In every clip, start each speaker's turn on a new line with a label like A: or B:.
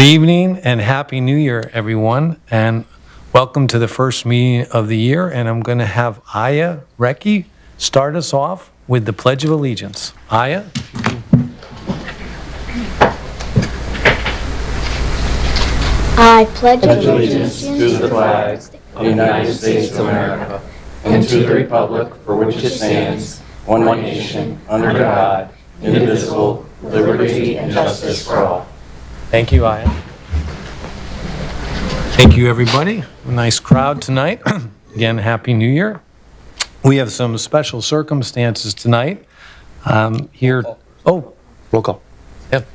A: evening and Happy New Year, everyone, and welcome to the first meeting of the year. And I'm going to have Aya Recchi start us off with the Pledge of Allegiance. Aya?
B: I pledge
C: allegiance to the flag of the United States of America and to the republic for which it stands, one nation, under God, indivisible, with liberty and justice for all.
A: Thank you, Aya. Thank you, everybody. A nice crowd tonight. Again, Happy New Year. We have some special circumstances tonight. Here. Oh,
D: Roll call.
A: yep.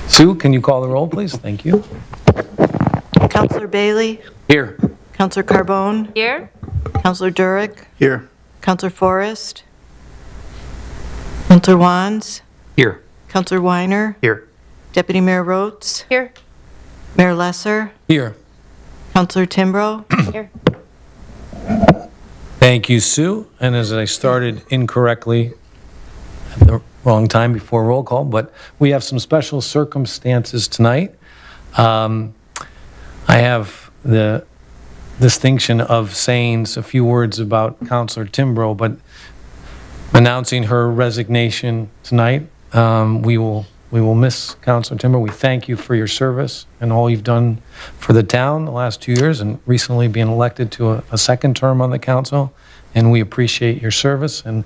A: Sue, can you call the roll, please? Thank you.
E: Counselor Bailey,
D: Here.
E: Counselor Carbone,
F: Here?
E: Counselor Durick,
D: Here.
E: Counselor Forrest, Counselor Wands,
D: Here.
E: Counselor Weiner,
D: Here.
E: Deputy Mayor Rhodes,
F: Here.
E: Mayor Lesser,
A: Here.
E: Counselor Timbrow,
F: Here.
A: Thank you, Sue. And as I started incorrectly at the wrong time before roll call, but we have some special circumstances tonight. I have the distinction of saying a few words about Counselor Timbrow, but announcing her resignation tonight. We will miss Counselor Timbrow. We thank you for your service and all you've done for the town the last 2 years and recently being elected to a second term on the council. And we appreciate your service. And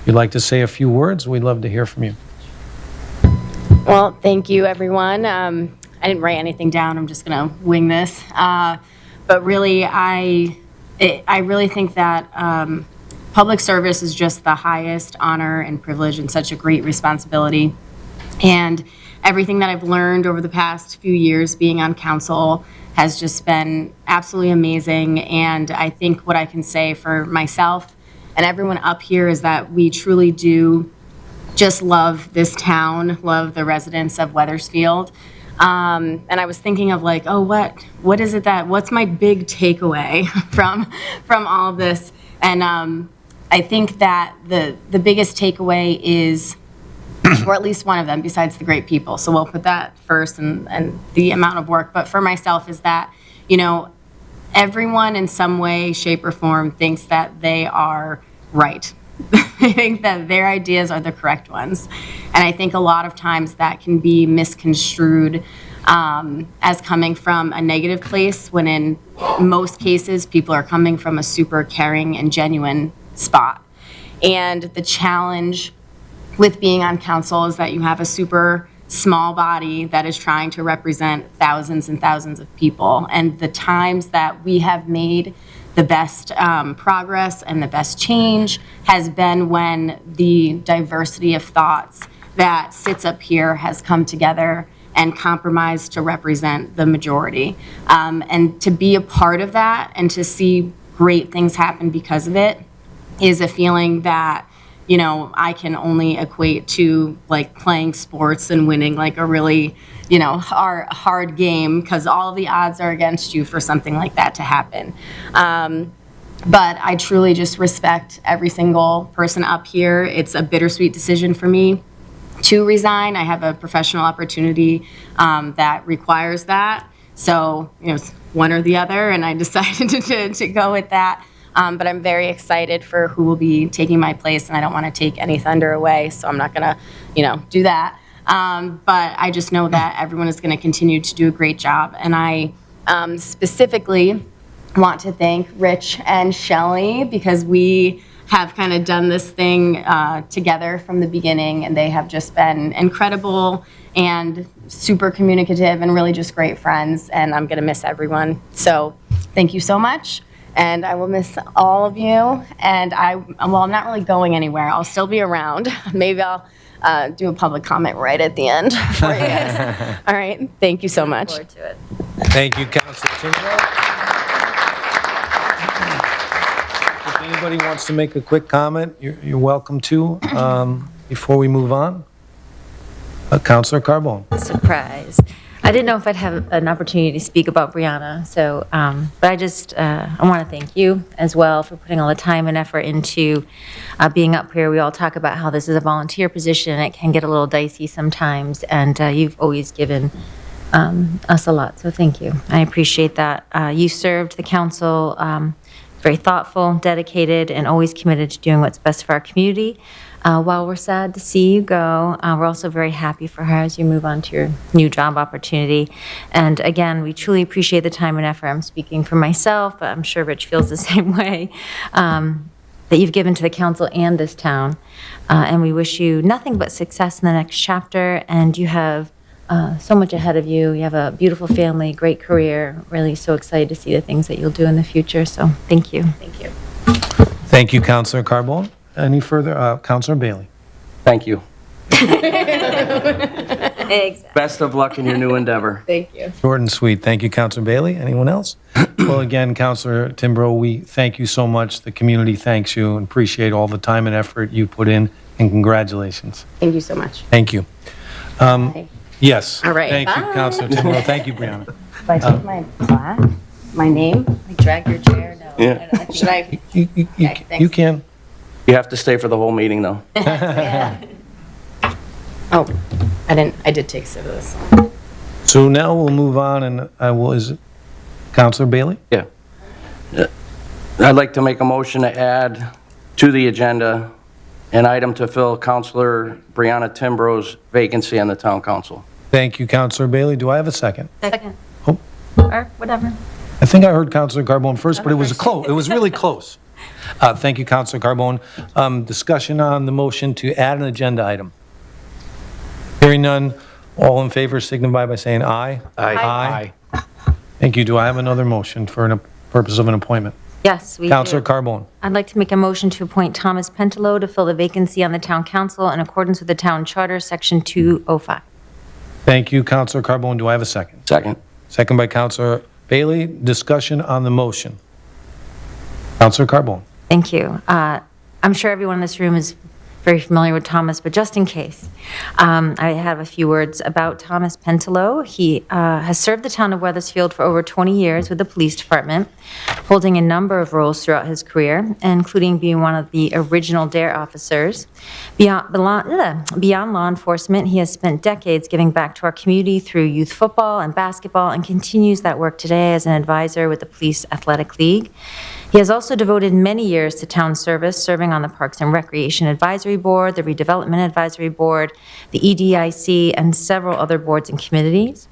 A: if you'd like to say a few words, we'd love to hear from you.
F: Well, thank you, everyone. I didn't write anything down. I'm just going to wing this. But really, I really think that public service is just the highest honor and privilege and such a great responsibility. And everything that I've learned over the past few years being on council has just been absolutely amazing. And I think what I can say for myself and everyone up here is that we truly do just love this town, love the residents of Wethersfield. And I was thinking of like, oh, what is it what's my big takeaway from all of this? And I think that the biggest takeaway is, or at least one of them, besides the great people. So we'll put that first and the amount of work. But for myself is that, everyone in some way, shape, or form thinks that they are right. They think that their ideas are the correct ones. And I think a lot of times that can be misconstrued as coming from a negative place, when in most cases, people are coming from a super caring and genuine spot. And the challenge with being on council is that you have a super small body that is trying to represent thousands and thousands of people. And the times that we have made the best progress and the best change has been when the diversity of thoughts that sits up here has come together and compromised to represent the majority. And to be a part of that and to see great things happen because of it is a feeling that I can only equate to like playing sports and winning like a really, hard game, because all of the odds are against you for something like that to happen. But I truly just respect every single person up here. It's a bittersweet decision for me to resign. I have a professional opportunity that requires that. So, it's one or the other, and I decided to go with that. But I'm very excited for who will be taking my place, and I don't want to take any thunder away, so I'm not going to, do that. But I just know that everyone is going to continue to do a great job. And I specifically want to thank Rich and Shelley, because we have kind of done this thing together from the beginning, and they have just been incredible and super communicative and really just great friends, and I'm going to miss everyone. So thank you so much. And I will miss all of you. And I'm not really going anywhere. I'll still be around. Maybe I'll do a public comment right at the end for you guys. All right. Thank you so much. Look forward to it.
A: Thank you, Counselor Timbrow. If anybody wants to make a quick comment, you're welcome to before we move on. Counselor Carbone.
G: Surprise. I didn't know if I'd have an opportunity to speak about Brianna, so, but I want to thank you as well for putting all the time and effort into being up here. We all talk about how this is a volunteer position, and it can get a little dicey sometimes, and you've always given us a lot, so thank you. I appreciate that. You served the council very thoughtful, dedicated, and always committed to doing what's best for our community. While we're sad to see you go, we're also very happy for her as you move on to your new job opportunity. And again, we truly appreciate the time and effort. I'm speaking for myself, but I'm sure Rich feels the same way, that you've given to the council and this town. And we wish you nothing but success in the next chapter, and you have so much ahead of you. You have a beautiful family, great career. Really so excited to see the things that you'll do in the future. So thank you.
F: Thank you.
A: Thank you, Councilor Carbone. Any further? Councilor Bailey.
C: Thank you.
G: Exactly.
C: Best of luck in your new endeavor.
F: Thank you.
A: Short and sweet. Thank you, Councilor Bailey. Anyone else? Well, again, Councilor Timbrow, we thank you so much. The community thanks you and appreciate all the time and effort you put in, and congratulations.
F: Thank you so much.
A: Thank you. Yes.
F: All right.
A: Thank you,
F: Bye.
A: Councilor Timbrow. Thank you, Brianna.
F: If I take my plaque, my name,
G: Like drag your chair? No.
C: Yeah.
G: I don't-
F: should I?
A: You
F: thanks.
A: you can.
C: You have to stay for the whole meeting, though.
F: Oh, I did take some of this.
A: So now we'll move on, and is it Councilor Bailey?
C: Yeah. I'd like to make a motion to add to the agenda an item to fill Councilor Brianna Timbrow's vacancy on the town council.
A: Thank you, Councilor Bailey. Do I have a second?
G: Second.
A: Oh.
G: Or whatever.
A: I think I heard Councilor Carbone first, but it was close. It was really close. Thank you, Councilor Carbone. Discussion on the motion to add an agenda item. Hearing none, all in favor signify by saying aye.
C: Aye.
A: Thank you. Do I have another motion for a purpose of an appointment?
G: Yes, we
A: Councilor
G: do.
A: Carbone.
G: I'd like to make a motion to appoint Thomas Pentelow to fill the vacancy on the town council in accordance with the town charter, section 205.
A: Thank you, Councilor Carbone. Do I have a second?
C: Second.
A: Second by Councilor Bailey. Discussion on the motion. Councilor Carbone.
G: Thank you. I'm sure everyone in this room is very familiar with Thomas, but just in case, I have a few words about Thomas Pentelow. He has served the town of Wethersfield for over 20 years with the police department, holding a number of roles throughout his career, including being one of the original DARE officers. Beyond law enforcement, he has spent decades giving back to our community through youth football and basketball, and continues that work today as an advisor with the Police Athletic League. He has also devoted many years to town service, serving on the Parks and Recreation Advisory Board, the Redevelopment Advisory Board, the EDIC, and several other boards and committees.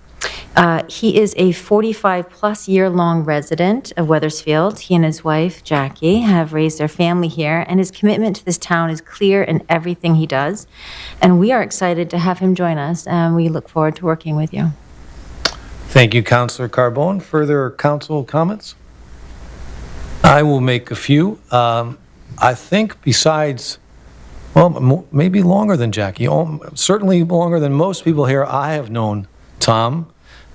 G: He is a 45-plus year-long resident of Wethersfield. He and his wife, Jackie, have raised their family here, and his commitment to this town is clear in everything he does. And we are excited to have him join us, and we look forward to working with you.
A: Thank you, Councilor Carbone. Further council comments? I will make a few. I think besides, well, maybe longer than Jackie, certainly longer than most people here, I have known Tom.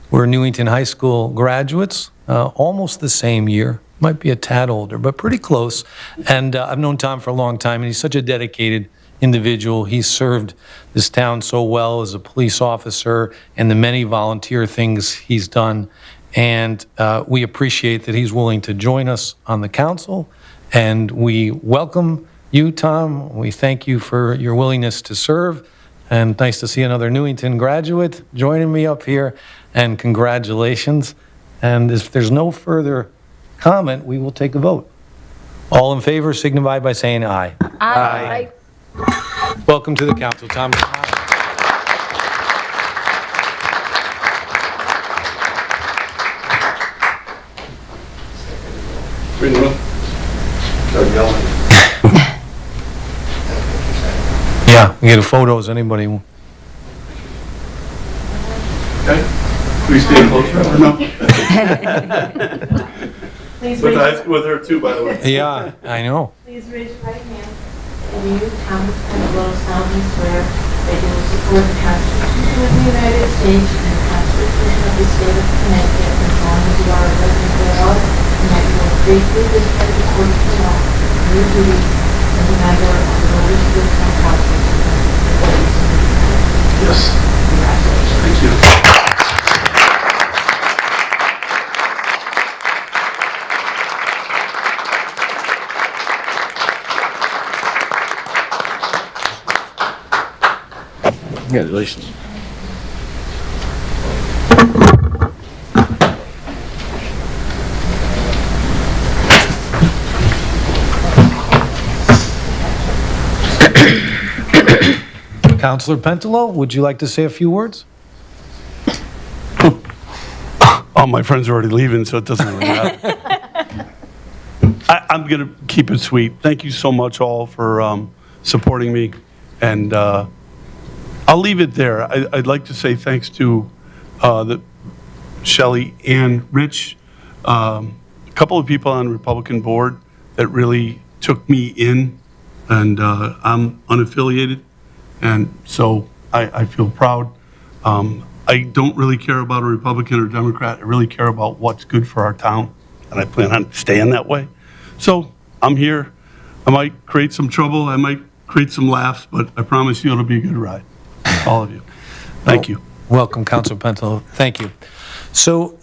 A: We're Newington High School graduates, almost the same year. Might be a tad older, but pretty close. And I've known Tom for a long time, and he's such a dedicated individual. He's served this town so well as a police officer and the many volunteer things he's done. And we appreciate that he's willing to join us on the council. And we welcome you, Tom. We thank you for your willingness to serve. And nice to see another Newington graduate joining me up here. And congratulations. And if there's no further comment, we will take a vote. All in favor signify by saying aye.
C: Aye.
A: Welcome to the council, Tom. Yeah, we get photos, anybody.
D: Okay. We stay closer or no? With her too, by the way.
A: Yeah, I know.
H: Please raise your right hand. And you, Thomas Pentelow, solemnly swear that you will support the Constitution of the United States and the Constitution of the State of Connecticut as long as you are a resident thereof, and that you will faithfully discharge according to law your duties as a member of the Wethersfield Town Council.
D: Yes.
H: Congratulations.
D: Thank you.
C: Congratulations.
A: Counselor Pentelo, would you like to say a few words?
D: All my friends are already leaving, so it doesn't really matter. I'm going to keep it sweet. Thank you so much all for supporting me, and I'll leave it there. I'd like to say thanks to Shelley and Rich, a couple of people on the Republican board that really took me in, and I'm unaffiliated, and so I feel proud. I don't really care about a Republican or Democrat. I really care about what's good for our town, and I plan on staying that way. So I'm here. I might create some trouble. I might create some laughs, but I promise you it'll be a good ride. All of you. Thank you.
A: Welcome, Counselor Pentelo. Thank you. So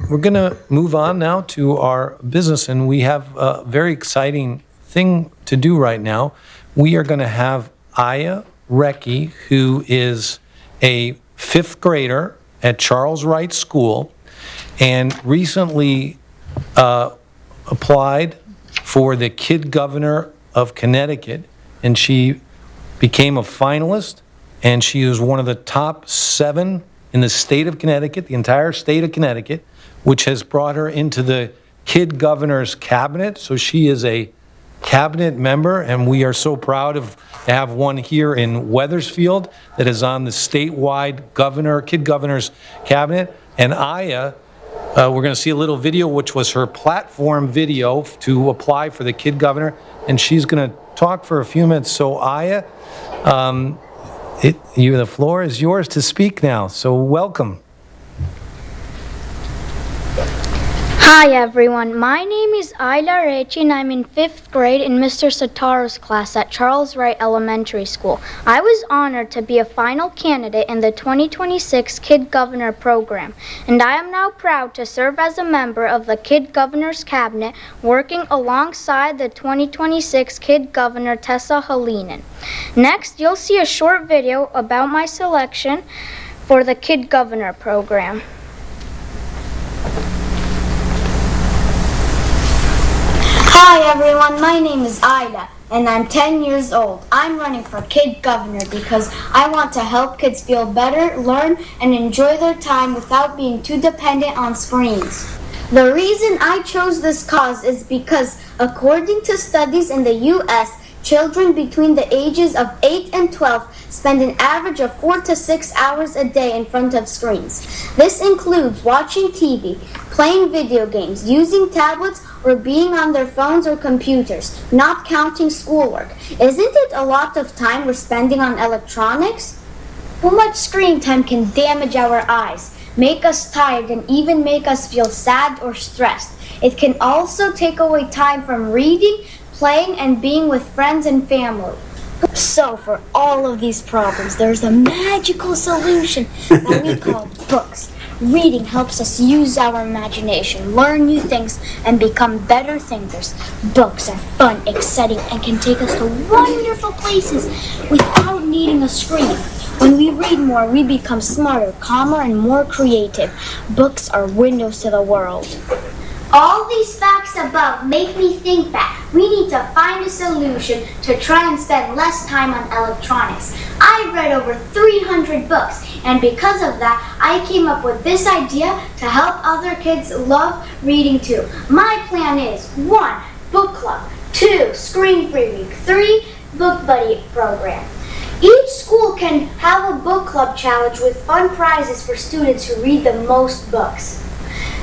A: we're going to move on now to our business, and we have a very exciting thing to do right now. We are going to have Aya Recchi, who is a 5th grader at Charles Wright School and recently applied for the Kid Governor of Connecticut, and she became a finalist, and she is one of the top 7 in the state of Connecticut, the entire state of Connecticut, which has brought her into the Kid Governor's cabinet. So she is a cabinet member, and we are so proud to have one here in Wethersfield that is on the statewide Kid Governor's cabinet. And Aya, we're going to see a little video, which was her platform video to apply for the Kid Governor, and she's going to talk for a few minutes. So Aya, the floor is yours to speak now, so welcome.
B: Hi everyone, my name is Ayla Recchi and I'm in 5th grade in Mr. Sataro's class at Charles Wright Elementary School. I was honored to be a final candidate in the 2026 Kid Governor program, and I am now proud to serve as a member of the Kid Governor's Cabinet, working alongside the 2026 Kid Governor Tessa Halinen. Next, you'll see a short video about my selection for the Kid Governor program.
I: Hi everyone, my name is Ida and I'm 10 years old. I'm running for Kid Governor because I want to help kids feel better, learn, and enjoy their time without being too dependent on screens. The reason I chose this cause is because, according to studies in the U.S., children between the ages of 8 and 12 spend an average of 4 to 6 hours a day in front of screens. This includes watching TV, playing video games, using tablets, or being on their phones or computers, not counting schoolwork. Isn't it a lot of time we're spending on electronics? Too much screen time can damage our eyes, make us tired, and even make us feel sad or stressed. It can also take away time from reading, playing, and being with friends and family. So for all of these problems, there's a magical solution that we call books. Reading helps us use our imagination, learn new things, and become better thinkers. Books are fun, exciting, and can take us to wonderful places without needing a screen. When we read more, we become smarter, calmer, and more creative. Books are windows to the world.
B: All these facts above make me think that we need to find a solution to try and spend less time on electronics. I read over 300 books, and because of that, I came up with this idea to help other kids love reading too. My plan is 1. Book club, 2. Screen-free week, 3. Book buddy program. Each school can have a book club challenge with fun prizes for students who read the most books.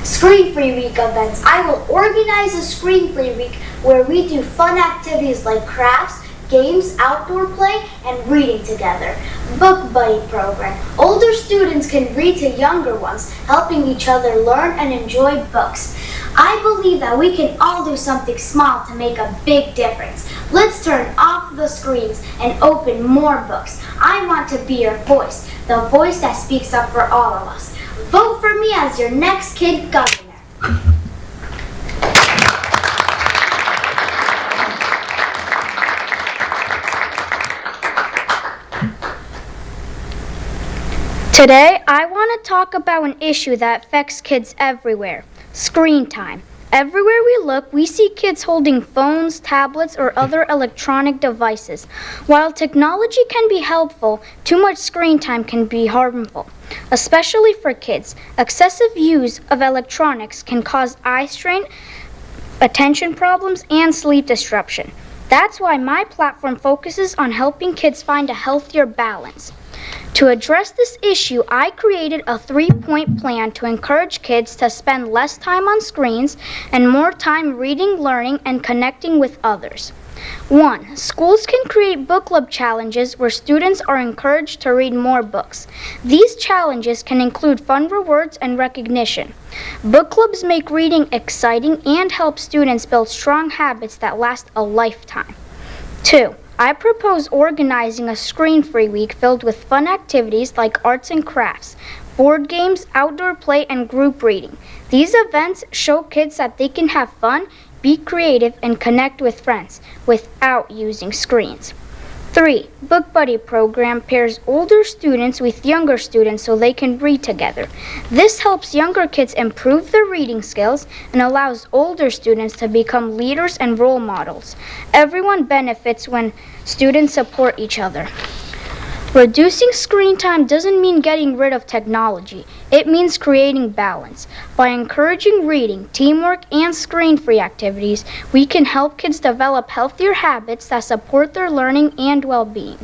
B: Screen-free week events. I will organize a screen-free week where we do fun activities like crafts, games, outdoor play, and reading together. Book buddy program. Older students can read to younger ones, helping each other learn and enjoy books. I believe that we can all do something small to make a big difference. Let's turn off the screens and open more books. I want to be your voice, the voice that speaks up for all of us. Vote for me as your next Kid Governor. Today, I want to talk about an issue that affects kids everywhere: screen time.
J: Everywhere we look, we see kids holding phones, tablets, or other electronic devices. While technology can be helpful, too much screen time can be harmful. Especially for kids, excessive use of electronics can cause eye strain, attention problems, and sleep disruption. That's why my platform focuses on helping kids find a healthier balance. To address this issue, I created a 3-point plan to encourage kids to spend less time on screens and more time reading, learning, and connecting with others. 1. Schools can create book club challenges where students are encouraged to read more books. These challenges can include fun rewards and recognition. Book clubs make reading exciting and help students build strong habits that last a lifetime. 2. I propose organizing a screen-free week filled with fun activities like arts and crafts, board games, outdoor play, and group reading. These events show kids that they can have fun, be creative, and connect with friends without using screens. 3. Book Buddy program pairs older students with younger students so they can read together. This helps younger kids improve their reading skills and allows older students to become leaders and role models. Everyone benefits when students support each other. Reducing screen time doesn't mean getting rid of technology. It means creating balance. By encouraging reading, teamwork, and screen-free activities, we can help kids develop healthier habits that support their learning and well-being.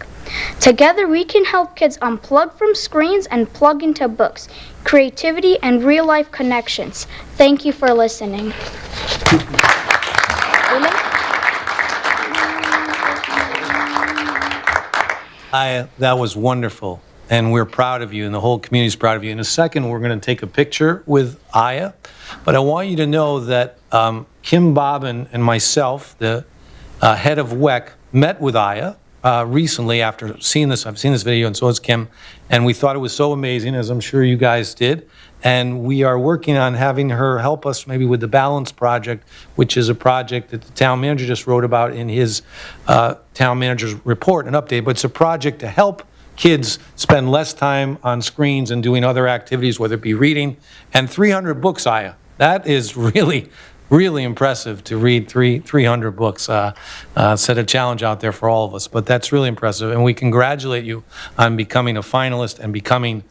J: Together, we can help kids unplug from screens and plug into books, creativity, and real-life connections. Thank you for listening.
A: That was wonderful, and we're proud of you, and the whole community is proud of you. In a second, we're going to take a picture with Aya, but I want you to know that Kim Bobbin and myself, the head of WEC, met with Aya recently after seeing this. I've seen this video, and so has Kim, and we thought it was so amazing, as I'm sure you guys did. And we are working on having her help us maybe with the Balance Project, which is a project that the town manager just wrote about in his town manager's report and update. But it's a project to help kids spend less time on screens and doing other activities, whether it be reading. And 300 books, Aya. That is really, really impressive to read 300 books. Set a challenge out there for all of us. But that's really impressive. And we congratulate you on becoming a finalist and becoming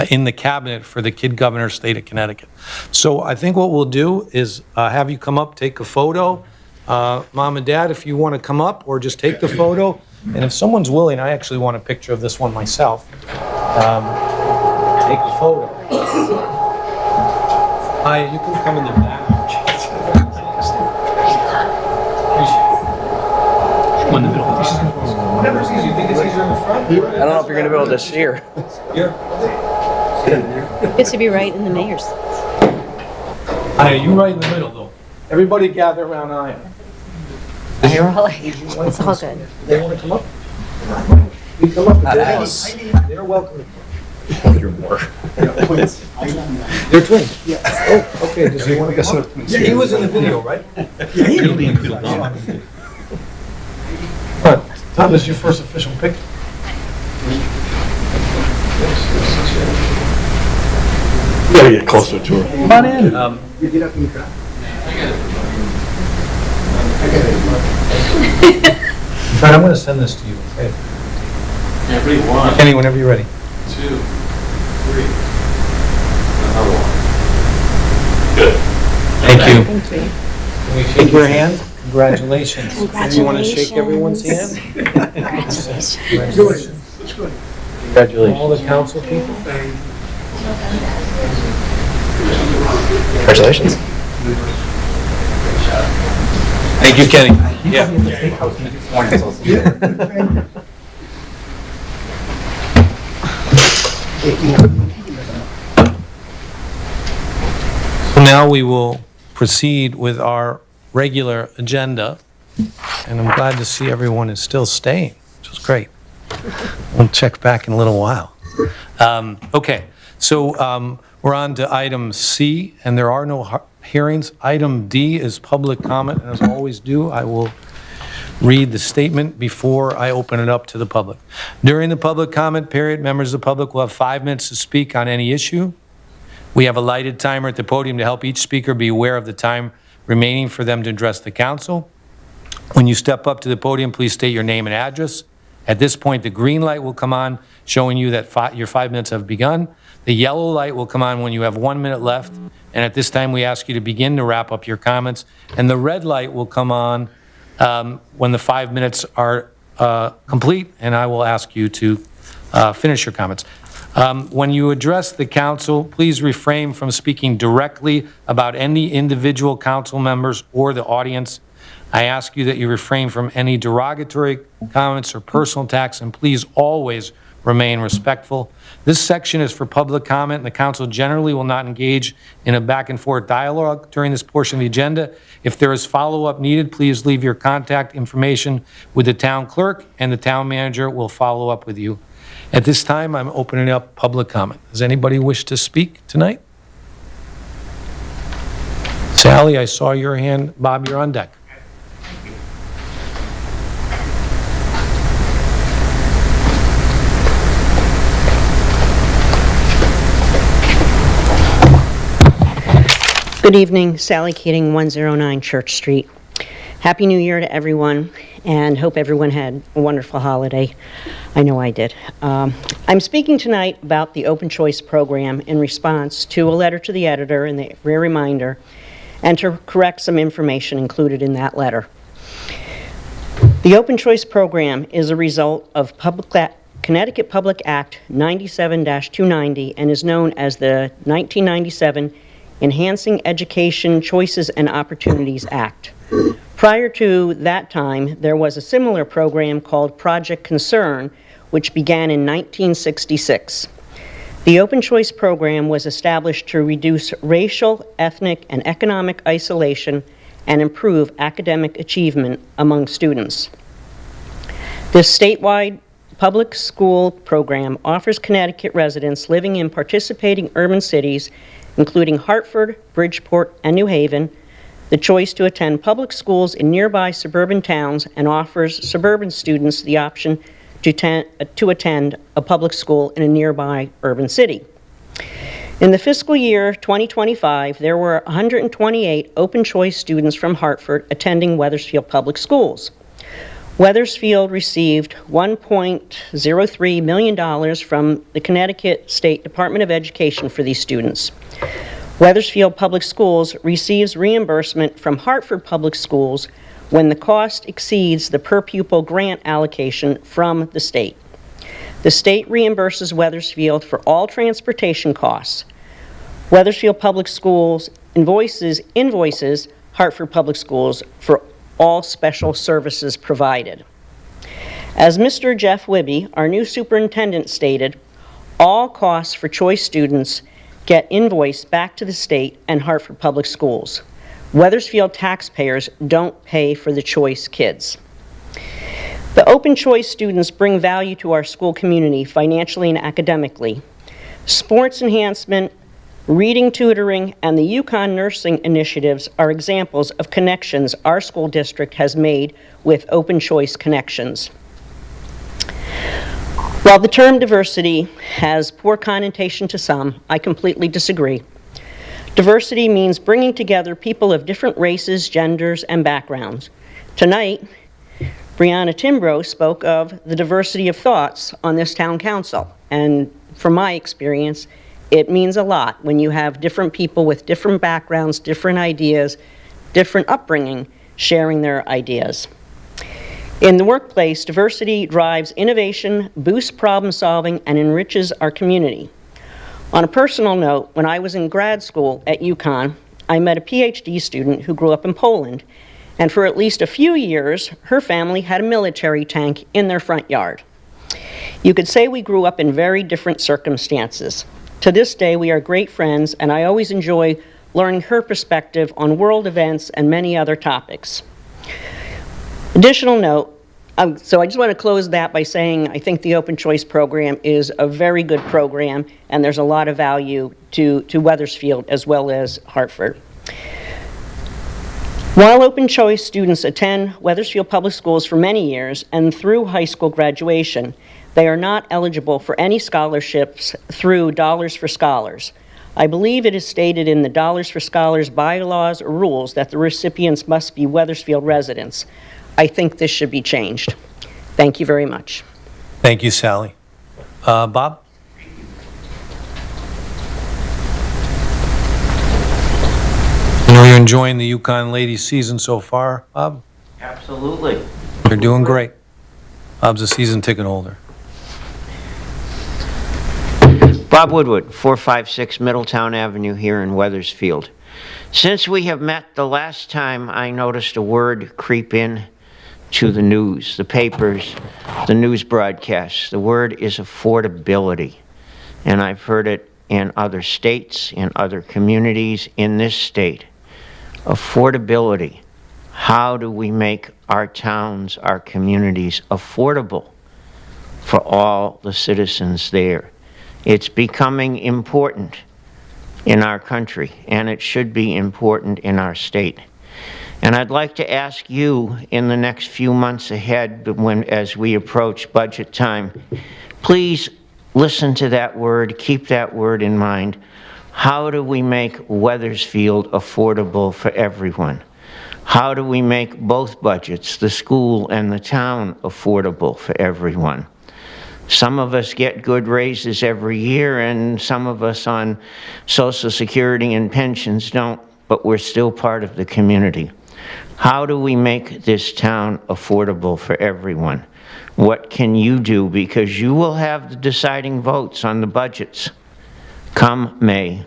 A: in the cabinet for the Kid Governor State of Connecticut. So I think what we'll do is have you come up, take a photo. Mom and Dad, if you want to come up or just take the photo. And if someone's willing, I actually want a picture of this one myself. Take a photo. Hi, you can come in the back. One in the middle. Whatever's easier. You think it's easier in the front?
C: I don't know if you're going to be able to see her.
K: It should be right in the mayor's.
A: Aya, you right in the middle, though. Everybody gather around Aya.
G: It's all good.
A: They want to come up? You come up. They're welcome. You're more. They're twins. Oh, okay. Does he want to come up? He was in the video, right? Yeah, he'll be in the video. What? Tom, this is your first official picture.
D: You gotta get closer to her.
A: Come on in.
L: You get up and cry.
A: In fact, I'm going to send this to you. Okay?
C: Everyone.
A: Kenny, whenever you're ready.
C: 2, 3. Another one. Good.
A: Thank you.
K: Thank you.
A: Can we shake your hand? Congratulations. You want to shake everyone's hand?
K: Congratulations.
A: Congratulations. All the council people?
C: Congratulations.
A: Thank you, Kenny. Yeah. So now we will proceed with our regular agenda, and I'm glad to see everyone is still staying, which is great. We'll check back in a little while. Okay, so we're on to item C, and there are no hearings. Item D is public comment, and as I always do, I will read the statement before I open it up to the public. During the public comment period, members of the public will have 5 minutes to speak on any issue. We have a lighted timer at the podium to help each speaker be aware of the time remaining for them to address the council. When you step up to the podium, please state your name and address. At this point, the green light will come on, showing you that your 5 minutes have begun. The yellow light will come on when you have 1 minute left, and at this time, we ask you to begin to wrap up your comments. And the red light will come on when the 5 minutes are complete, and I will ask you to finish your comments. When you address the council, please refrain from speaking directly about any individual council members or the audience. I ask you that you refrain from any derogatory comments or personal attacks, and please always remain respectful. This section is for public comment, and the council generally will not engage in a back and forth dialogue during this portion of the agenda. If there is follow-up needed, please leave your contact information with the town clerk, and the town manager will follow up with you. At this time, I'm opening up public comment. Does anybody wish to speak tonight? Sally, I saw your hand. Bob, you're on deck.
K: Good evening, Sally Keating, 109 Church Street. Happy New Year to everyone, and hope everyone had a wonderful holiday. I know I did. I'm speaking tonight about the Open Choice Program in response to a letter to the editor in the rare reminder, and to correct some information included in that letter. The Open Choice Program is a result of Connecticut Public Act 97-290 and is known as the 1997 Enhancing Education Choices and Opportunities Act. Prior to that time, there was a similar program called Project Concern, which began in 1966. The Open Choice Program was established to reduce racial, ethnic, and economic isolation and improve academic achievement among students. This statewide public school program offers Connecticut residents living in participating urban cities, including Hartford, Bridgeport, and New Haven, the choice to attend public schools in nearby suburban towns, and offers suburban students the option to attend a public school in a nearby urban city. In the fiscal year 2025, there were 128 open choice students from Hartford attending Wethersfield Public Schools. Wethersfield received $1.03 million from the Connecticut State Department of Education for these students. Wethersfield Public Schools receives reimbursement from Hartford Public Schools when the cost exceeds the per-pupil grant allocation from the state. The state reimburses Wethersfield for all transportation costs. Wethersfield Public Schools invoices Hartford Public Schools for all special services provided. As Mr. Jeff Wibby, our new superintendent, stated, all costs for choice students get invoiced back to the state and Hartford Public Schools. Wethersfield taxpayers don't pay for the choice kids. The open choice students bring value to our school community financially and academically. Sports enhancement, reading tutoring, and the UConn nursing initiatives are examples of connections our school district has made with open choice connections. While the term diversity has poor connotation to some, I completely disagree. Diversity means bringing together people of different races, genders, and backgrounds. Tonight, Brianna Timbrow spoke of the diversity of thoughts on this town council, and from my experience, it means a lot when you have different people with different backgrounds, different ideas, different upbringing, sharing their ideas. In the workplace, diversity drives innovation, boosts problem solving, and enriches our community. On a personal note, when I was in grad school at UConn, I met a PhD student who grew up in Poland, and for at least a few years, her family had a military tank in their front yard. You could say we grew up in very different circumstances. To this day, we are great friends, and I always enjoy learning her perspective on world events and many other topics. Additional note, so I just want to close that by saying I think the Open Choice Program is a very good program, and there's a lot of value to Wethersfield as well as Hartford. While Open Choice students attend Wethersfield Public Schools for many years and through high school graduation, they are not eligible for any scholarships through Dollars for Scholars. I believe it is stated in the Dollars for Scholars bylaws or rules that the recipients must be Wethersfield residents. I think this should be changed. Thank you very much.
A: Thank you, Sally. Bob? I know you're enjoying the Yukon ladies season so far, Bob?
C: Absolutely.
A: They're doing great. Bob's a season ticket holder.
L: Bob Woodward, 456 Middletown Avenue here in Wethersfield. Since we have met the last time, I noticed a word creep in to the news, the papers, the news broadcasts. The word is affordability. And I've heard it in other states, in other communities, in this state. Affordability. How do we make our towns, our communities affordable for all the citizens there? It's becoming important in our country, and it should be important in our state. And I'd like to ask you in the next few months ahead, as we approach budget time, please listen to that word, keep that word in mind. How do we make Wethersfield affordable for everyone? How do we make both budgets, the school and the town, affordable for everyone? Some of us get good raises every year, and some of us on Social Security and pensions don't, but we're still part of the community. How do we make this town affordable for everyone? What can you do? Because you will have the deciding votes on the budgets come May.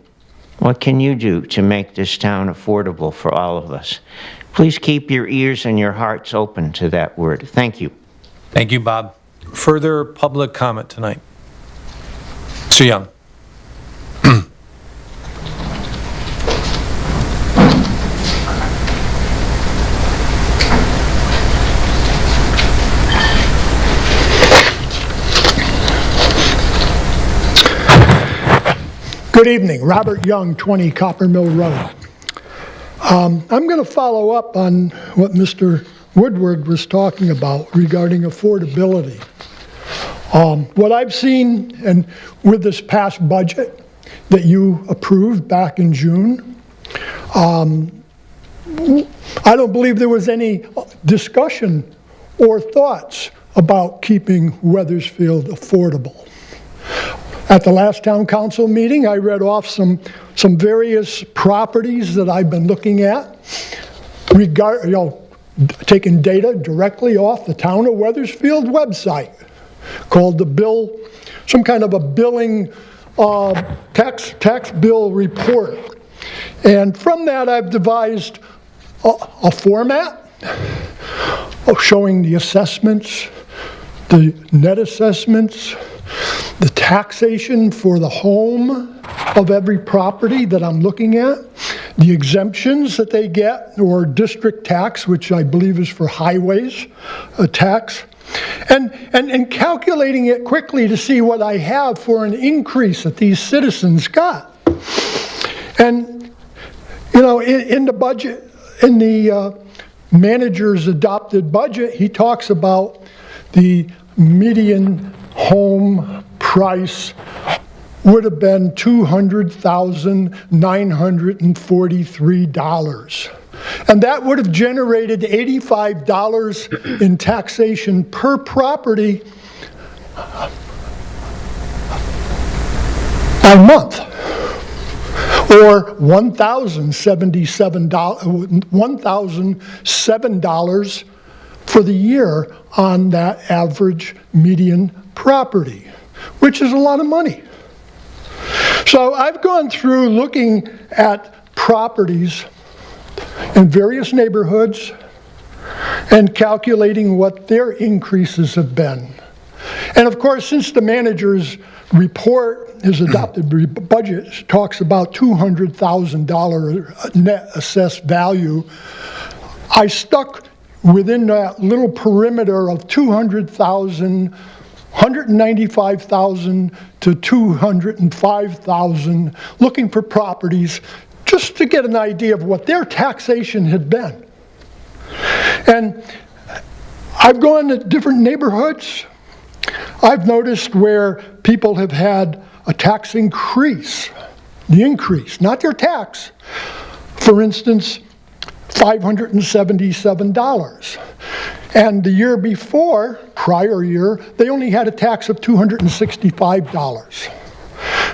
L: What can you do to make this town affordable for all of us? Please keep your ears and your hearts open to that word. Thank you.
A: Thank you, Bob. Further public comment tonight? Mr. Young.
M: Good evening. Robert Young, 20 Copper Mill Road. I'm going to follow up on what Mr. Woodward was talking about regarding affordability. What I've seen, and with this past budget that you approved back in June, I don't believe there was any discussion or thoughts about keeping Wethersfield affordable. At the last town council meeting, I read off some various properties that I've been looking at, taking data directly off the town of Wethersfield website, called the bill, some kind of a billing tax bill report. And from that, I've devised a format of showing the assessments, the net assessments, the taxation for the home of every property that I'm looking at, the exemptions that they get, or district tax, which I believe is for highways tax, and calculating it quickly to see what I have for an increase that these citizens got. And, you know, in the budget, in the manager's adopted budget, he talks about the median home price would have been $200,943. And that would have generated $85 in taxation per property a month, or $1,007 for the year on that average median property, which is a lot of money. So I've gone through looking at properties in various neighborhoods and calculating what their increases have been. And of course, since the manager's report, his adopted budget, talks about $200,000 net assessed value, I stuck within that little perimeter of 200,000, 195,000 to 205,000, looking for properties just to get an idea of what their taxation had been. And I've gone to different neighborhoods. I've noticed where people have had a tax increase the increase, not their tax. For instance, $577. And the year before, prior year, they only had a tax of $265,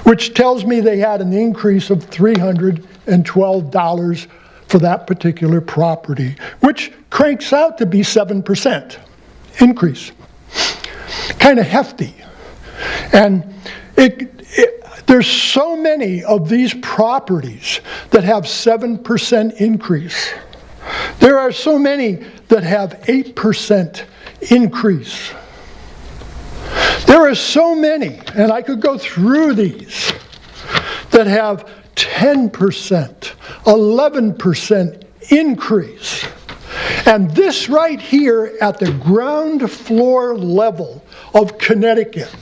M: which tells me they had an increase of $312 for that particular property, which cranks out to be 7% increase. Kind of hefty. And there's so many of these properties that have 7% increase. There are so many that have 8% increase. There are so many, and I could go through these, that have 10%, 11% increase. And this right here at the ground floor level of Connecticut,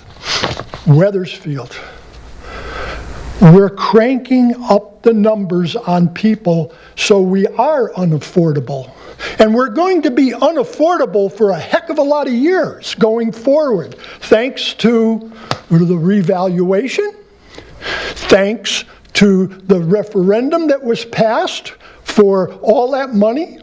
M: Wethersfield, we're cranking up the numbers on people so we are unaffordable. And we're going to be unaffordable for a heck of a lot of years going forward, thanks to the revaluation, thanks to the referendum that was passed for all that money.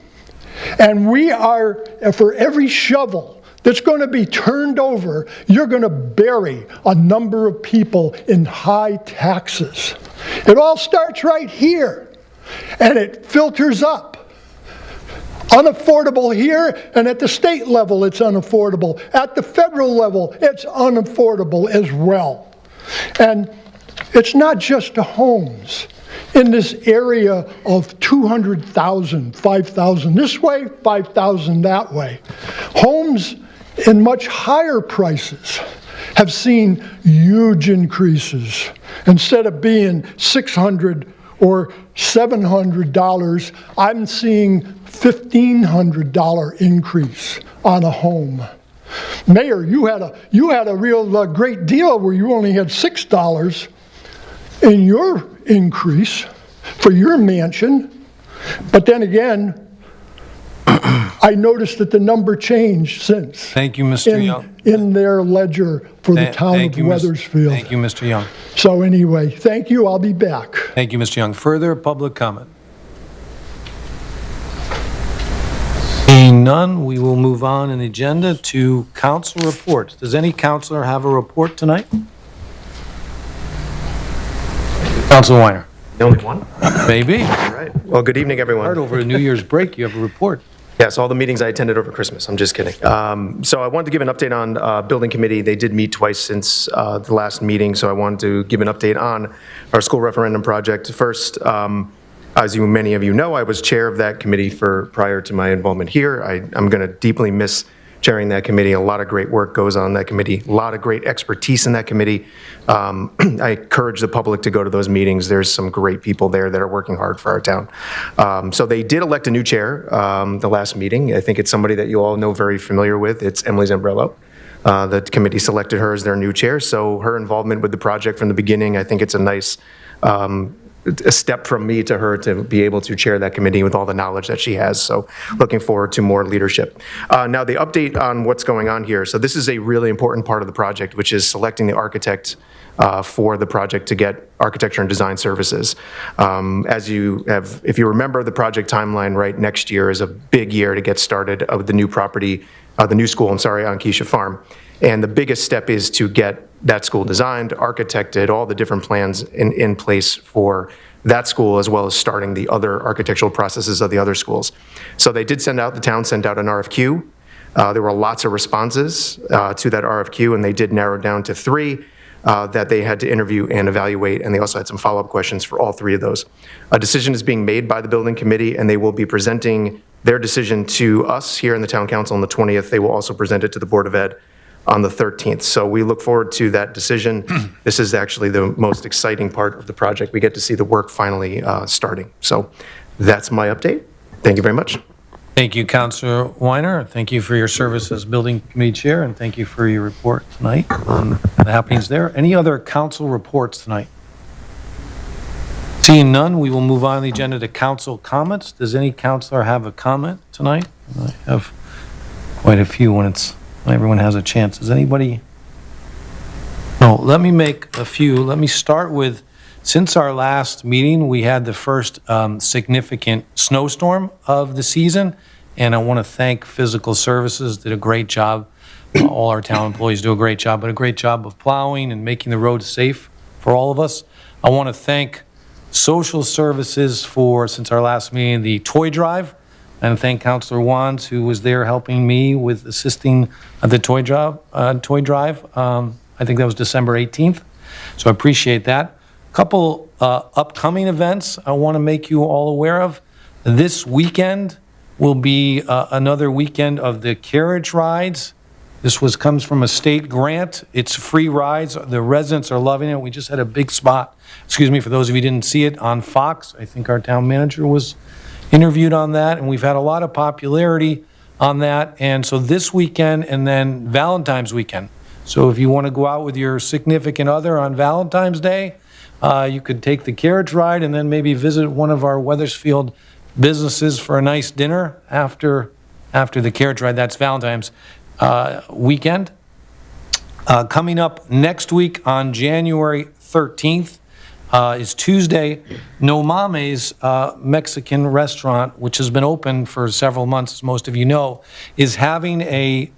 M: And we are, for every shovel that's going to be turned over, you're going to bury a number of people in high taxes. It all starts right here, and it filters up. Unaffordable here, and at the state level it's unaffordable. At the federal level it's unaffordable as well. And it's not just the homes. In this area of 200,000, 5,000 this way, 5,000 that way. Homes in much higher prices have seen huge increases. Instead of being $600 or $700, I'm seeing $1,500 increase on a home. Mayor, you had a real great deal where you only had $6 in your increase for your mansion, but then again, I noticed that the number changed since.
A: Thank you, Mr. Young.
M: In their ledger for the town of Wethersfield.
A: Thank you, Mr. Young.
M: So anyway, thank you. I'll be back.
A: Thank you, Mr. Young. Further public comment? Seeing none, we will move on in the agenda to council reports. Does any councilor have a report tonight? Councilor Weiner.
N: The only one?
A: Maybe.
N: All right. Well, good evening, everyone.
A: Over a New Year's break, you have a report.
N: Yes, all the meetings I attended over Christmas. I'm just kidding. So I wanted to give an update on building committee. They did meet twice since the last meeting, so I wanted to give an update on our school referendum project. First, as many of you know, I was chair of that committee prior to my involvement here. I'm going to deeply miss chairing that committee. A lot of great work goes on in that committee, a lot of great expertise in that committee. I encourage the public to go to those meetings. There's some great people there that are working hard for our town. So they did elect a new chair the last meeting. I think it's somebody that you all know very familiar with. It's Emily Zambrello. The committee selected her as their new chair. So her involvement with the project from the beginning, I think it's a nice a step from me to her to be able to chair that committee with all the knowledge that she has. So looking forward to more leadership. Now the update on what's going on here. So this is a really important part of the project, which is selecting the architect for the project to get architecture and design services. As you have, if you remember the project timeline, right, next year is a big year to get started of the new property, the new school, on Keisha Farm. And the biggest step is to get that school designed, architected, all the different plans in place for that school, as well as starting the other architectural processes of the other schools. So they did the town sent out an RFQ. There were lots of responses to that RFQ, and they did narrow down to 3 that they had to interview and evaluate, and they also had some follow-up questions for all 3 of those. A decision is being made by the building committee, and they will be presenting their decision to us here in the town council on the 20th. They will also present it to the Board of Ed on the 13th. So we look forward to that decision. This is actually the most exciting part of the project. We get to see the work finally starting. So that's my update. Thank you very much.
A: Thank you, Councilor Weiner. Thank you for your service as Building Committee Chair, and thank you for your report tonight on the happenings there. Any other council reports tonight? Seeing none, we will move on the agenda to council comments. Does any councilor have a comment tonight? I have quite a few when everyone has a chance. Does anybody? No, let me make a few. Let me start with Since our last meeting, we had the first significant snowstorm of the season, and I want to thank Physical Services, did a great job. All our town employees do a great job, but a great job of plowing and making the roads safe for all of us. I want to thank Social Services for, since our last meeting, the toy drive, and thank Councilor Wands, who was there helping me with assisting at the toy drive. I think that was December 18th, so I appreciate that. A couple upcoming events I want to make you all aware of. This weekend will be another weekend of the carriage rides. This comes from a state grant. It's free rides. The residents are loving it. We just had a big spot, for those of you who didn't see it, on Fox. I think our town manager was interviewed on that, and we've had a lot of popularity on that. And so this weekend and then Valentine's weekend. So if you want to go out with your significant other on Valentine's Day, you could take the carriage ride and then maybe visit one of our Wethersfield businesses for a nice dinner after the carriage ride. That's Valentine's weekend. Coming up next week on January 13th is Tuesday. No Mame's Mexican restaurant, which has been open for several months, as most of you know, is having a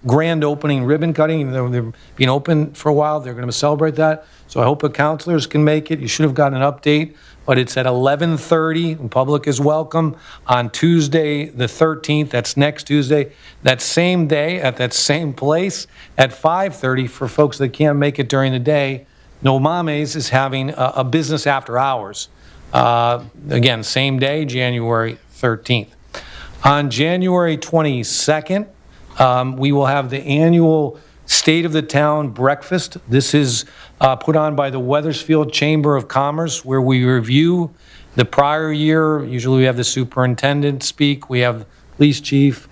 A: grand opening ribbon cutting. They've been open for a while. They're going to celebrate that. So I hope the counselors can make it. You should have gotten an update, but it's at 11:30. The public is welcome on Tuesday the 13th. That's next Tuesday. That same day at that same place at 5:30 for folks that can't make it during the day. No Mames is having a business after hours. Again, same day, January 13th. On January 22nd, we will have the annual State of the Town breakfast. This is put on by the Wethersfield Chamber of Commerce, where we review the prior year. Usually we have the superintendent speak, we have the police chief,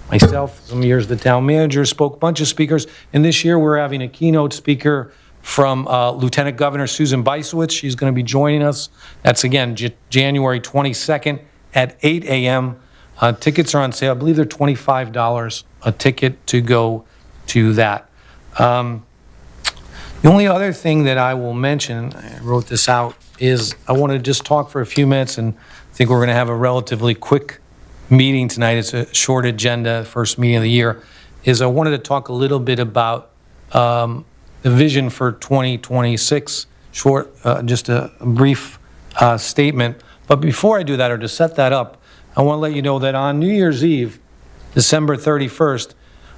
A: myself, some years the town manager spoke, a bunch of speakers. And this year we're having a keynote speaker from Lieutenant Governor Susan Bisowitz. She's going to be joining us. That's again January 22nd at 8 a.m. Tickets are on sale. I believe they're $25 a ticket to go to that. The only other thing that I will mention, I wrote this out, is I want to just talk for a few minutes, and I think we're going to have a relatively quick meeting tonight. It's a short agenda, first meeting of the year, is I wanted to talk a little bit about the vision for 2026, just a brief statement. But before I do that, or to set that up, I want to let you know that on New Year's Eve, December 31st,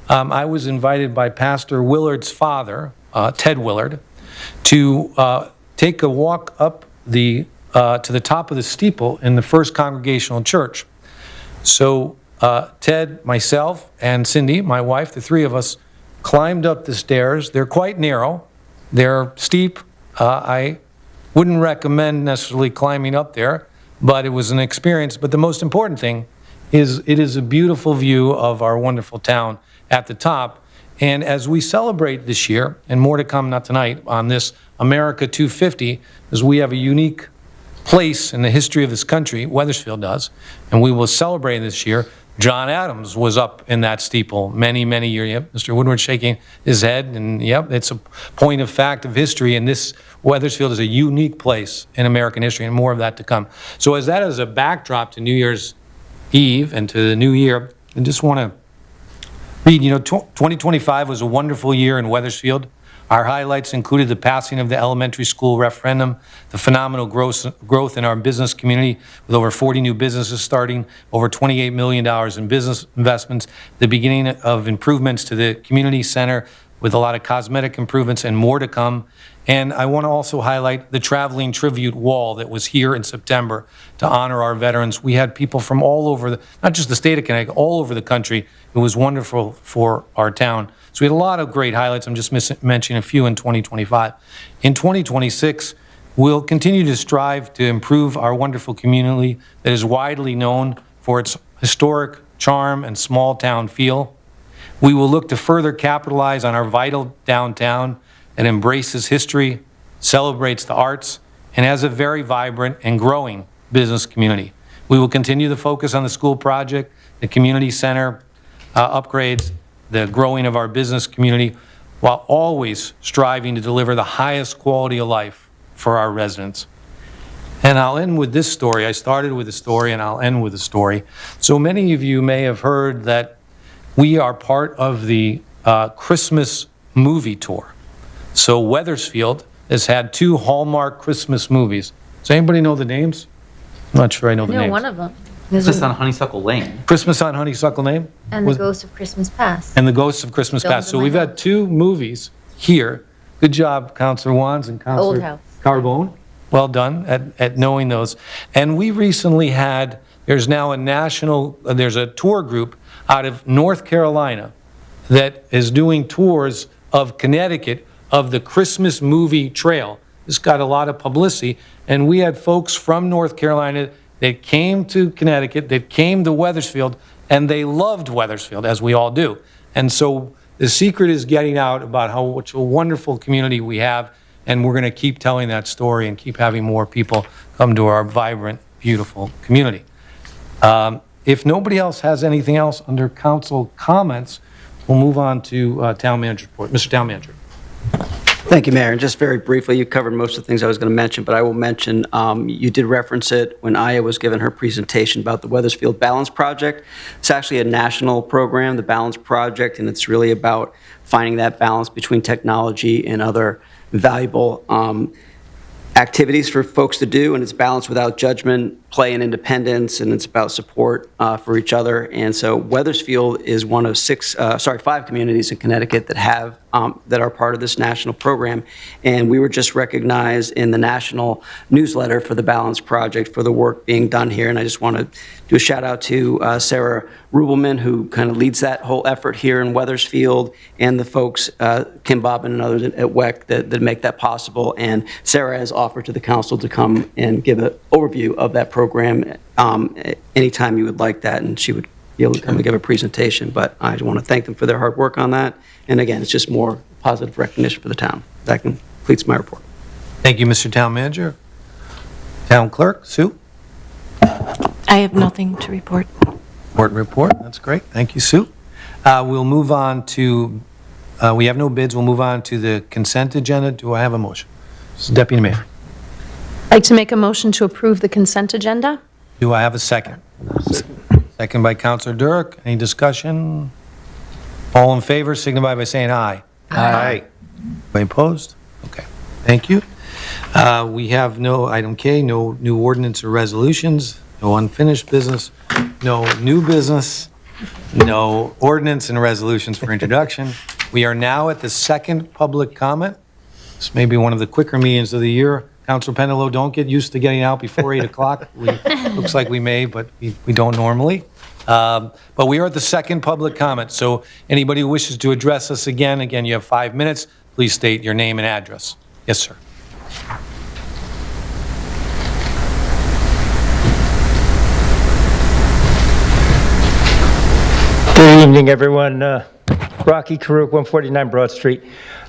A: I was invited by Pastor Willard's father, Ted Willard, to take a walk up to the top of the steeple in the First Congregational Church. So Ted, myself, and Cindy, my wife, the three of us, climbed up the stairs. They're quite narrow. They're steep. I wouldn't recommend necessarily climbing up there, but it was an experience. But the most important thing is it is a beautiful view of our wonderful town at the top. And as we celebrate this year, and more to come, not tonight, on this America 250, as we have a unique place in the history of this country, Wethersfield does, and we will celebrate this year. John Adams was up in that steeple many, many years. Yep, Mr. Woodward shaking his head, and yep, it's a point of fact of history, and this Wethersfield is a unique place in American history, and more of that to come. So as that is a backdrop to New Year's Eve and to the new year, I just want to read, 2025 was a wonderful year in Wethersfield. Our highlights included the passing of the elementary school referendum, the phenomenal growth in our business community with over 40 new businesses starting, over $28 million in business investments, the beginning of improvements to the community center with a lot of cosmetic improvements and more to come. And I want to also highlight the traveling tribute wall that was here in September to honor our veterans. We had people from all over, not just the state of Connecticut, all over the country. It was wonderful for our town. So we had a lot of great highlights. I'm just mentioning a few in 2025. In 2026, we'll continue to strive to improve our wonderful community that is widely known for its historic charm and small town feel. We will look to further capitalize on our vital downtown that embraces history, celebrates the arts, and has a very vibrant and growing business community. We will continue to focus on the school project, the community center upgrades, the growing of our business community, while always striving to deliver the highest quality of life for our residents. And I'll end with this story. I started with a story and I'll end with a story. So many of you may have heard that we are part of the Christmas movie tour. So Wethersfield has had 2 Hallmark Christmas movies. Does anybody know the names? I'm not sure I know the
G: I know
A: names.
G: one of them.
C: Christmas on Honeysuckle Lane.
A: Christmas on Honeysuckle Lane?
G: And The Ghost of Christmas Past.
A: And The Ghosts of Christmas
G: Those
A: Past.
G: are
A: So
G: my
A: we've had 2 movies here. Good job, Councilor Wands and
G: Old
A: Councilor
G: House.
A: Carbone. Well done at knowing those. And we recently had, there's now there's a tour group out of North Carolina that is doing tours of Connecticut of the Christmas movie trail. This got a lot of publicity. And we had folks from North Carolina that came to Connecticut, that came to Wethersfield, and they loved Wethersfield, as we all do. And so the secret is getting out about how much a wonderful community we have, and we're going to keep telling that story and keep having more people come to our vibrant, beautiful community. If nobody else has anything else under council comments, we'll move on to Town Manager report. Mr. Town Manager.
O: Thank you, Mayor. And just very briefly, you covered most of the things I was going to mention, but I will mention, you did reference it when Aya was giving her presentation about the Wethersfield Balance Project. It's actually a national program, the Balance Project, and it's really about finding that balance between technology and other valuable activities for folks to do, and it's balanced without judgment, play, and independence, and it's about support for each other. And so Wethersfield is one of 5 communities in Connecticut that have that are part of this national program, and we were just recognized in the national newsletter for the Balance Project for the work being done here. And I just want to do a shout out to Sarah Rubelman, who kind of leads that whole effort here in Wethersfield, and the folks, Kim Bobbin and others at WEC that make that possible. And Sarah has offered to the council to come and give an overview of that program anytime you would like that, and she would be able to come and give a presentation. But I want to thank them for their hard work on that. And again, it's just more positive recognition for the town. That completes my report.
A: Thank you, Mr. Town Manager. Town Clerk, Sue?
E: I have nothing to report.
A: Report, that's great. Thank you, Sue. We'll move on to, we have no bids. We'll move on to the consent agenda. Do I have a motion? This is Deputy Mayor.
P: I'd like to make a motion to approve the consent agenda.
A: Do I have a second? Second by Councilor Durk. Any discussion? All in favor, signify by saying aye. Aye. Anybody opposed? Okay, thank you. We have no, item K, no new ordinance or resolutions, no unfinished business, no new business, no ordinance and resolutions for introduction. We are now at the second public comment. This may be one of the quicker meetings of the year. Councilor Pendelow, don't get used to getting out before 8 o'clock. Looks like we may, but we don't normally. But we are at the second public comment, so anybody who wishes to address us again, you have 5 minutes. Please state your name and address. Yes, sir.
Q: Good evening, everyone. Rocky Karuk, 149 Broad Street.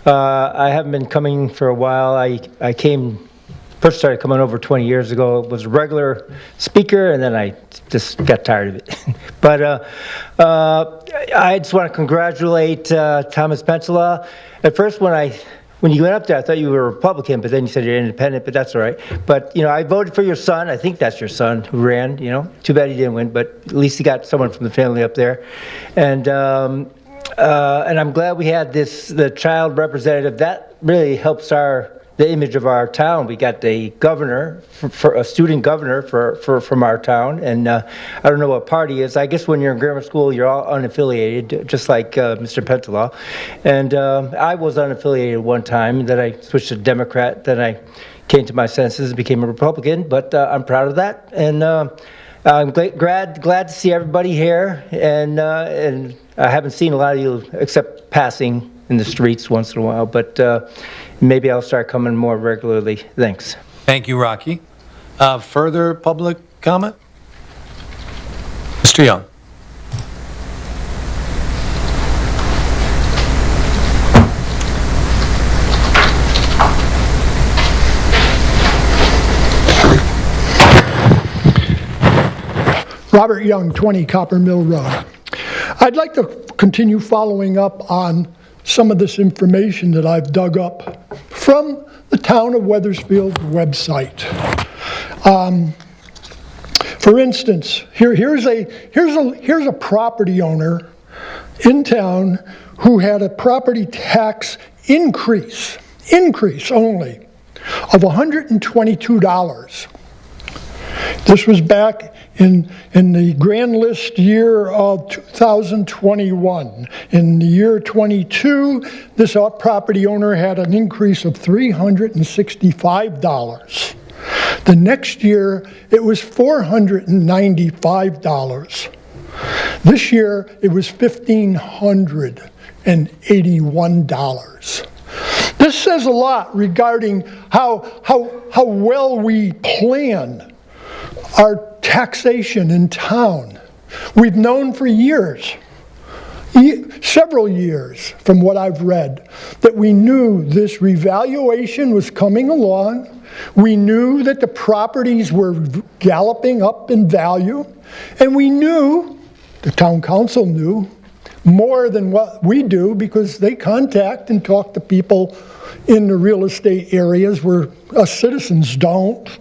Q: I haven't been coming for a while. I first started coming over 20 years ago, was a regular speaker, and then I just got tired of it. But I just want to congratulate Thomas Pencila. At first, when you went up there, I thought you were a Republican, but then you said you're independent, but that's all right. But, I voted for your son. I think that's your son who ran, Too bad he didn't win, but at least he got someone from the family up there. And I'm glad we had the child representative. That really helps the image of our town. We got a governor, for a student governor from our town, and I don't know what party is. I guess when you're in grammar school, you're all unaffiliated, just like Mr. Pencila. And I was unaffiliated one time, then I switched to Democrat, then I came to my senses and became a Republican, but I'm proud of that. And I'm glad to see everybody here, and I haven't seen a lot of you except passing in the streets once in a while, but maybe I'll start coming more regularly. Thanks.
A: Thank you, Rocky. Further public comment? Mr. Young.
M: Robert Young, 20 Copper Mill Road. I'd like to continue following up on some of this information that I've dug up from the town of Wethersfield website. For instance, here's a property owner in town who had a property tax increase only of $122. This was back in the grand list year of 2021. In the year 22, this property owner had an increase of $365. The next year, it was $495. This year, it was $1,581. This says a lot regarding how well we plan our taxation in town. We've known for years, several years from what I've read, that we knew this revaluation was coming along. We knew that the properties were galloping up in value, and we knew, the town council knew, more than what we do because they contact and talk to people in the real estate areas where us citizens don't,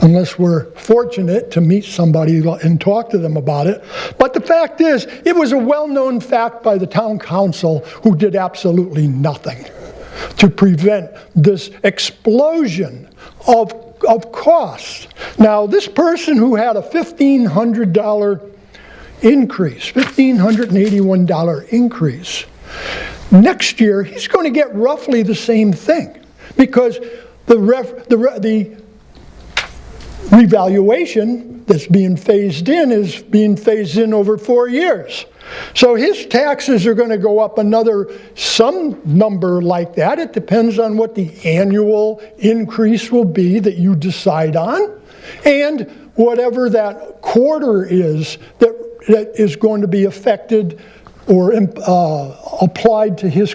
M: unless we're fortunate to meet somebody and talk to them about it. But the fact is, it was a well-known fact by the town council who did absolutely nothing to prevent this explosion of costs. Now, this person who had a $1,500 increase, $1,581 increase, next year he's going to get roughly the same thing because the revaluation that's being phased in is being phased in over 4 years. So his taxes are going to go up some number like that. It depends on what the annual increase will be that you decide on, and whatever that quarter is that is going to be affected or applied to his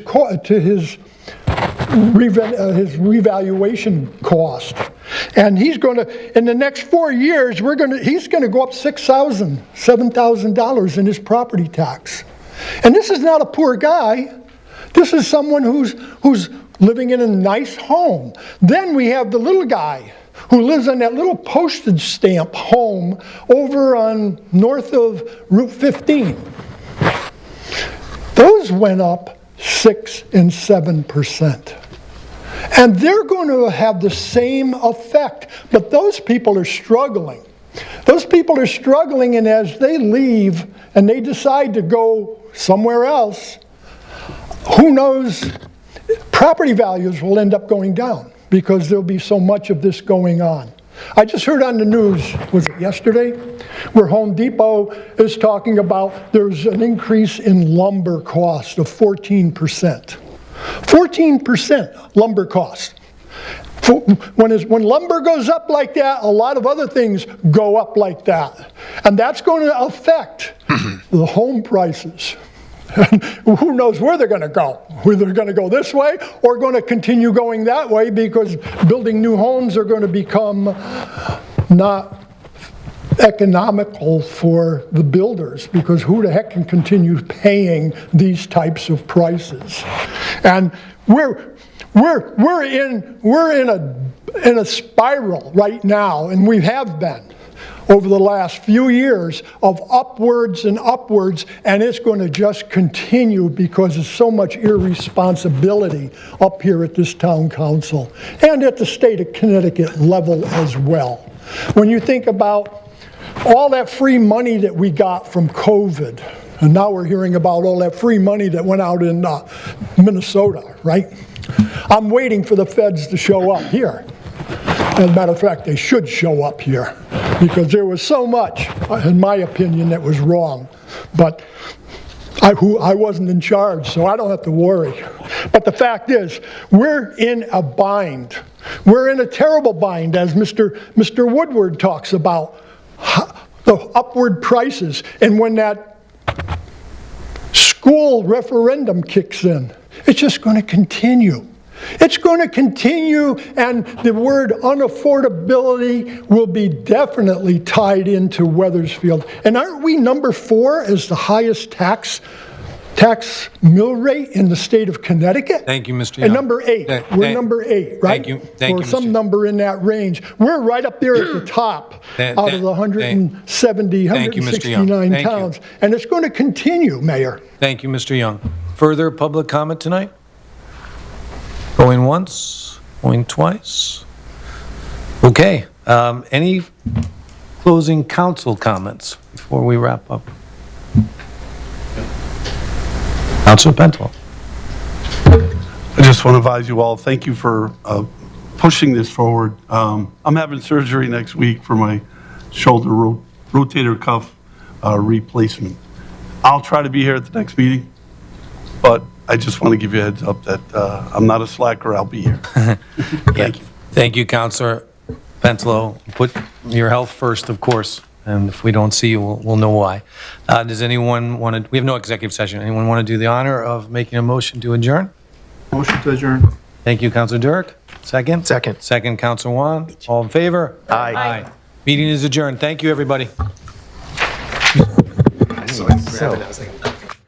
M: revaluation cost. And he's going to, in the next 4 years, he's going to go up $6,000, $7,000 in his property tax. And this is not a poor guy. This is someone who's living in a nice home. Then we have the little guy who lives in that little postage stamp home over on north of Route 15. Those went up 6% and 7%. And they're going to have the same effect, but those people are struggling. Those people are struggling, and as they leave and they decide to go somewhere else, who knows, property values will end up going down because there'll be so much of this going on. I just heard on the news, was it yesterday, where Home Depot is talking about there's an increase in lumber cost of 14%. 14% lumber cost. When lumber goes up like that, a lot of other things go up like that. And that's going to affect the home prices. And who knows where they're going to go? Whether they're going to go this way or going to continue going that way because building new homes are going to become not economical for the builders because who the heck can continue paying these types of prices? And we're in a spiral right now, and we have been over the last few years of upwards and upwards, and it's going to just continue because there's so much irresponsibility up here at this town council and at the state of Connecticut level as well. When you think about all that free money that we got from COVID, and now we're hearing about all that free money that went out in Minnesota, right? I'm waiting for the feds to show up here. As a matter of fact, they should show up here because there was so much, in my opinion, that was wrong. But I wasn't in charge, so I don't have to worry. But the fact is, we're in a bind. We're in a terrible bind, as Mr. Woodward talks about, the upward prices. And when that school referendum kicks in, it's just going to continue. It's going to continue, and the word unaffordability will be definitely tied into Wethersfield. And aren't we number 4 as the highest tax tax mill rate in the state of Connecticut.
A: Thank you, Mr.
M: And
A: Young.
M: number 8, we're number 8, right?
A: Thank you. Thank
M: or
A: you,
M: some
A: Mr.
M: number in that range. We're right up there at the top out of the 170,
A: Thank you, Mr. Young.
M: 169
A: Thank you.
M: towns. And it's going to continue, Mayor.
A: Thank you, Mr. Young. Further public comment tonight? Going once, going twice? Okay, any closing council comments before we wrap up? Councilor Pentel.
D: I just want to advise you all, thank you for pushing this forward. I'm having surgery next week for my shoulder rotator cuff replacement. I'll try to be here at the next meeting, but I just want to give you a heads up that I'm not a slacker, I'll be here. Thank you.
A: Thank you, Councilor Pentelow. Put your health first, of course, and if we don't see you, we'll know why. Does anyone want to, we have no executive session. Anyone want to do the honor of making a motion to adjourn?
N: Motion to adjourn.
A: Thank you, Councilor Dirk. Second?
N: Second.
A: Second, Councilor Juan. All in favor?
N: Aye.
A: Meeting is adjourned. Thank you, everybody.
N: I was like,